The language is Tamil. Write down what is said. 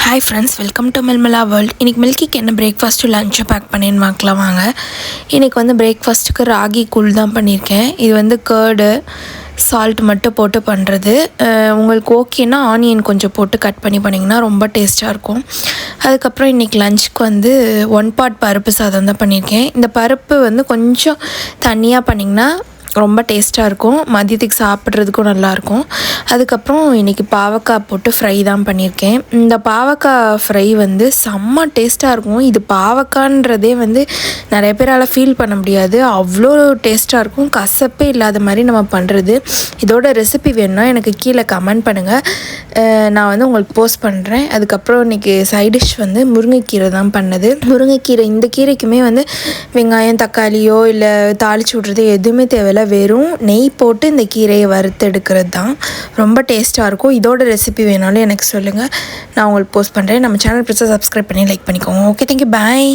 Hi friends, welcome to Milmala world. இன்றைக்கி மில்கிக்கு என்ன பிரேக்ஃபாஸ்ட்டு லஞ்சை பேக் பண்ணின்னு பார்க்கலாம் வாங்க. இன்றைக்கி வந்து பிரேக்ஃபாஸ்ட்டுக்கு ராகி கூழ் தான் பண்ணியிருக்கேன். இது வந்து கேர்டு சால்ட் மட்டும் போட்டு பண்ணுறது. உங்களுக்கு ஓகேன்னா ஆனியன் கொஞ்சம் போட்டு கட் பண்ணி பண்ணிங்கன்னா ரொம்ப டேஸ்ட்டாக இருக்கும். அதுக்கப்புறம் இன்றைக்கி லஞ்சுக்கு வந்து 1 பார்ட் பருப்பு சாதம் தான் பண்ணியிருக்கேன். இந்த பருப்பு வந்து கொஞ்சம் தண்ணியாக பண்ணிங்கன்னா ரொம்ப டேஸ்ட்டாக இருக்கும், மதியத்துக்கு சாப்பிட்றதுக்கும் நல்லாயிருக்கும். அதுக்கப்புறம் இன்றைக்கி பாவக்காய் போட்டு ஃப்ரை தான் பண்ணியிருக்கேன். இந்த பாவக்காய் ஃப்ரை வந்து செம்ம டேஸ்ட்டாக இருக்கும். இது பாவக்கான்றதே வந்து நிறைய பேரால் ஃபீல் பண்ண முடியாது, அவ்வளோ டேஸ்ட்டாக இருக்கும். கசப்பே இல்லாத மாதிரி நம்ம பண்ணுறது. இதோட ரெசிபி வேணும்னா எனக்கு கீழே கமெண்ட் பண்ணுங்கள், நான் வந்து உங்களுக்கு போஸ்ட் பண்ணுறேன். அதுக்கப்புறம் இன்றைக்கி சைட் டிஷ் வந்து முருங்கைக்கீரை தான் பண்ணது. முருங்கைக்கீரை இந்த கீரைக்குமே வந்து வெங்காயம் தக்காளியோ இல்லை தாளித்து விட்றது எதுவுமே தேவையில்லை, வெறும் நெய் போட்டு இந்த கீரையை வறுத்தெடுக்கிறது தான் ரொம்ப டேஸ்ட்டாக இருக்கும். இதோட ரெசிபி வேணாலும் எனக்கு சொல்லுங்கள், நான் உங்களுக்கு போஸ்ட் பண்ணுறேன். நம்ம சேனல் பிடிச்சா சப்ஸ்கிரைப் பண்ணி லைக் பண்ணிக்கோங்க. ஓகே, தேங்க்யூ, பாய்.